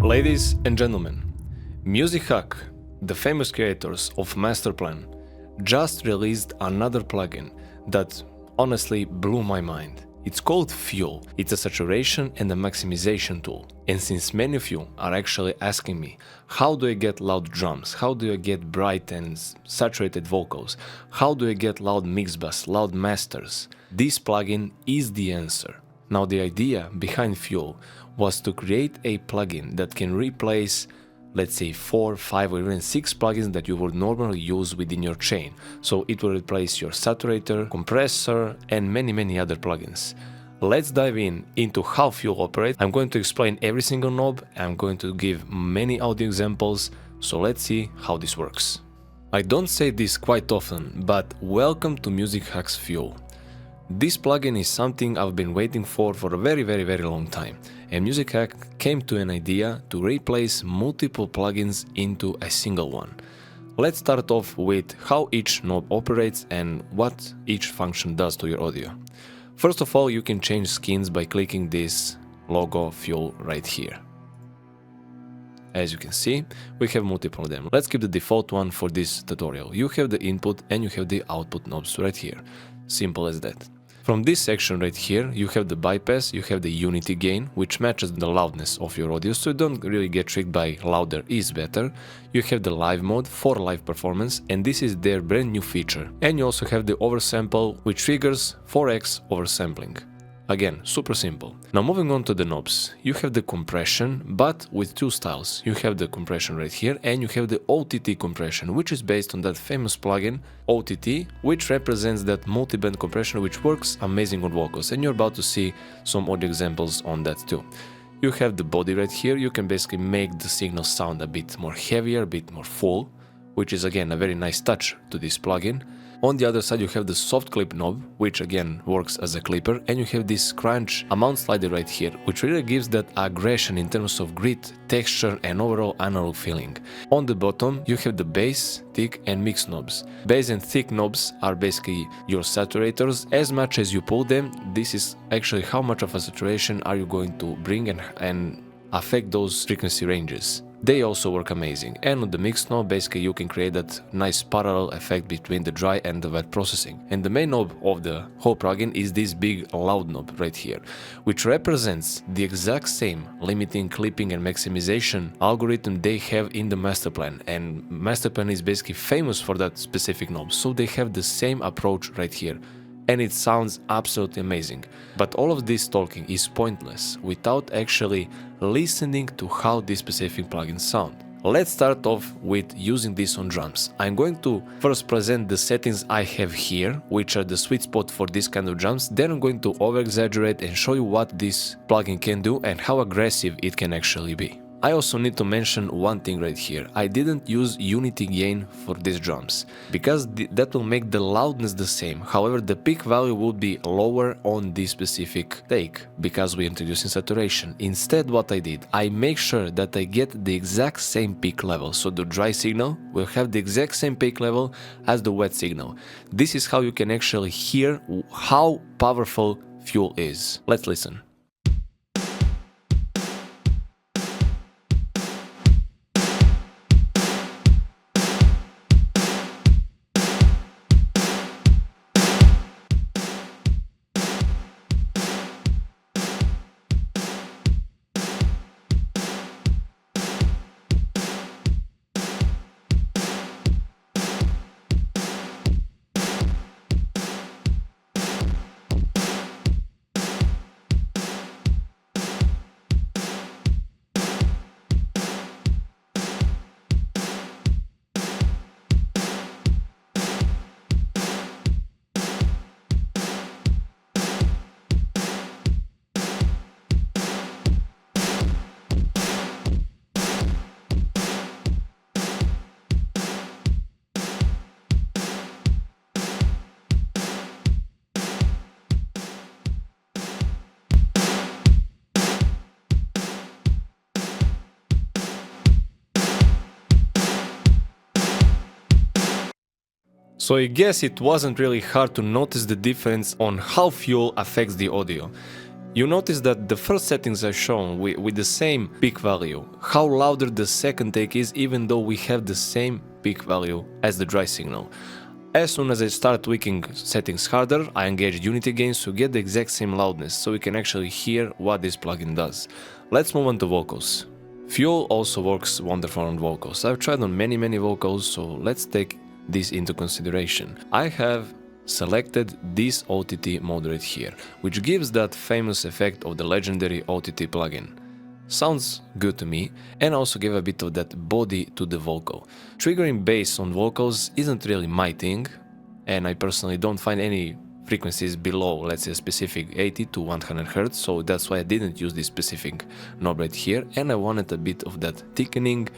Ladies and gentlemen, Musik, the famous creators of Masterplan, just released another plugin that honestly blew my mind. It's called Fuel. It's a saturation and a maximization tool. And since many of you are actually asking me, how do I get loud drums? How do I get bright and saturated vocals? How do I get loud mix bus, loud masters? This plugin is the answer. Now the idea behind Fuel was to create a plugin that can replace, let's say, 4, 5 or even 6 plugins that you would normally use within your chain. So it will replace your saturator, compressor and many other plugins. Let's dive into how Fuel operates. I'm going to explain every single knob. I'm going to give many audio examples. So let's see how this works. I don't say this quite often, but welcome to Musik Fuel. This plugin is something I've been waiting for a very long time, and Musik came to an idea to replace multiple plugins into a single one. Let's start off with how each knob operates and what each function does to your audio. First of all, you can change skins by clicking this logo Fuel right here. As you can see, we have multiple of them. Let's keep the default one for this tutorial. You have the input and you have the output knobs right here. Simple as that. From this section right here, you have the bypass, you have the unity gain, which matches the loudness of your audio, so you don't really get tricked by louder is better. You have the live mode for live performance, and this is their brand new feature. And you also have the oversample, which triggers 4x oversampling. Again, super simple. Now moving on to the knobs, you have the compression, but with two styles. You have the compression right here and you have the OTT compression, which is based on that famous plugin OTT, which represents that multi-band compression, which works amazing on vocals, and you're about to see some audio examples on that too. You have the body right here. You can basically make the signal sound a bit more heavier, a bit more full, which is again a very nice touch to this plugin. On the other side, you have the soft clip knob, which again works as a clipper, and you have this crunch amount slider right here, which really gives that aggression in terms of grit, texture and overall analog feeling. On the bottom, you have the bass, thick and mix knobs. Bass and thick knobs are basically your saturators. As much as you pull them, this is actually how much of a saturation are you going to bring and affect those frequency ranges. They also work amazing, and on the mix knob basically you can create that nice parallel effect between the dry and the wet processing. And the main knob of the whole plugin is this big loud knob right here, which represents the exact same limiting, clipping and maximization algorithm they have in the Masterplan, and Masterplan is basically famous for that specific knob, so they have the same approach right here. And it sounds absolutely amazing. But all of this talking is pointless without actually listening to how these specific plugins sound. Let's start off with using this on drums. I'm going to first present the settings I have here, which are the sweet spot for this kind of drums. Then I'm going to over-exaggerate and show you what this plugin can do and how aggressive it can actually be. I also need to mention one thing right here. I didn't use unity gain for these drums, because that will make the loudness the same. However, the peak value would be lower on this specific take, because we're introducing saturation. Instead, what I did, I make sure that I get the exact same peak level. So the dry signal will have the exact same peak level as the wet signal. This is how you can actually hear how powerful Fuel is. Let's listen. So I guess it wasn't really hard to notice the difference on how Fuel affects the audio. You notice that the first settings are shown with the same peak value, how louder the second take is even though we have the same peak value as the dry signal. As soon as I start tweaking settings harder, I engage unity gains to get the exact same loudness, so we can actually hear what this plugin does. Let's move on to vocals. Fuel also works wonderful on vocals. I've tried on many vocals, so let's take this into consideration. I have selected this OTT mode right here, which gives that famous effect of the legendary OTT plugin. Sounds good to me, and also give a bit of that body to the vocal. Triggering bass on vocals isn't really my thing, and I personally don't find any frequencies below, let's say, a specific 80 to 100 Hz, so that's why I didn't use this specific knob right here, and I wanted a bit of that thickening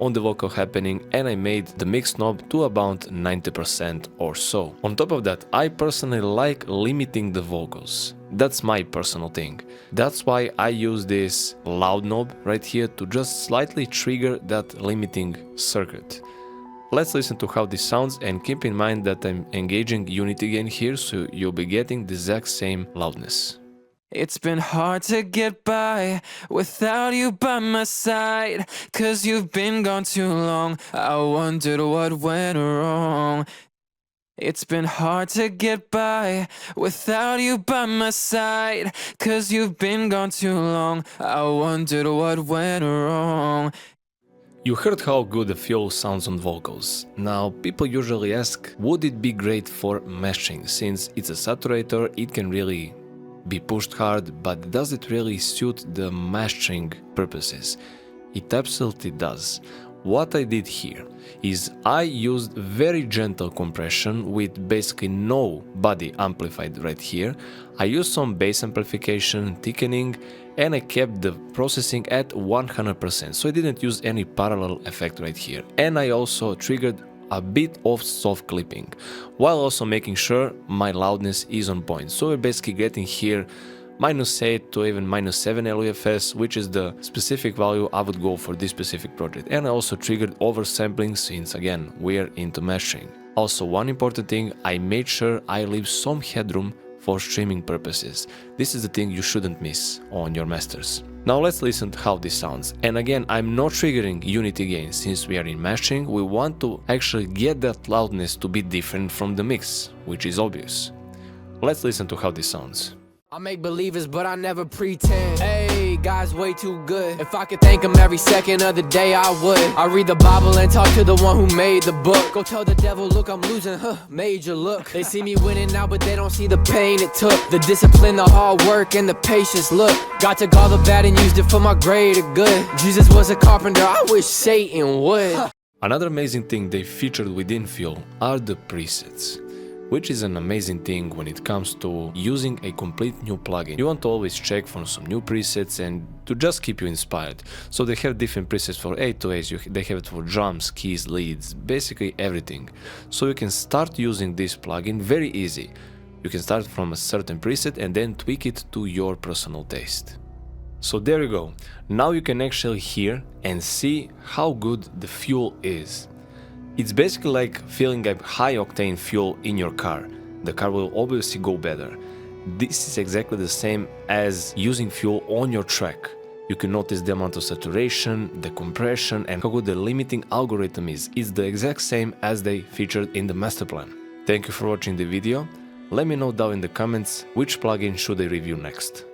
on the vocal happening, and I made the mix knob to about 90% or so. On top of that, I personally like limiting the vocals. That's my personal thing. That's why I use this loud knob right here to just slightly trigger that limiting circuit. Let's listen to how this sounds, and keep in mind that I'm engaging unity gain here, so you'll be getting the exact same loudness. It's been hard to get by without you by my side, 'cause you've been gone too long. I wondered what went wrong. It's been hard to get by without you by my side, 'cause you've been gone too long. I wondered what went wrong. You heard how good the fuel sounds on vocals. Now, people usually ask, would it be great for meshing? Since it's a saturator, it can really be pushed hard, but does it really suit the mashing purposes? It absolutely does. What I did here is I used very gentle compression with basically no body amplified right here. I used some bass amplification, thickening, and I kept the processing at 100%, so I didn't use any parallel effect right here. And I also triggered a bit of soft clipping, while also making sure my loudness is on point. So we're basically getting here -8 to even -7 LUFS, which is the specific value I would go for this specific project. And I also triggered oversampling, since again we're into meshing. Also, one important thing, I made sure I leave some headroom for streaming purposes. This is the thing you shouldn't miss on your masters. Now let's listen to how this sounds. And again, I'm not triggering unity gain, since we are in meshing. We want to actually get that loudness to be different from the mix, which is obvious. Let's listen to how this sounds. I make believers, but I never pretend. Hey, God's way too good. If I could thank him every second of the day, I would. I read the Bible and talk to the one who made the book. Go tell the devil, look, I'm losing, major look. They see me winning now, but they don't see the pain it took. The discipline, the hard work, and the patience, look. God took all the bad and used it for my greater good. Jesus was a carpenter, I wish Satan would. Another amazing thing they featured within Fuel are the presets, which is an amazing thing when it comes to using a complete new plugin. You want to always check for some new presets and to just keep you inspired. So they have different presets for 808s, they have it for drums, keys, leads, basically everything. So you can start using this plugin very easy. You can start from a certain preset and then tweak it to your personal taste. So there you go. Now you can actually hear and see how good the Fuel is. It's basically like filling a high-octane fuel in your car. The car will obviously go better. This is exactly the same as using Fuel on your track. You can notice the amount of saturation, the compression, and how good the limiting algorithm is. It's the exact same as they featured in the master plan. Thank you for watching the video. Let me know down in the comments which plugin should I review next.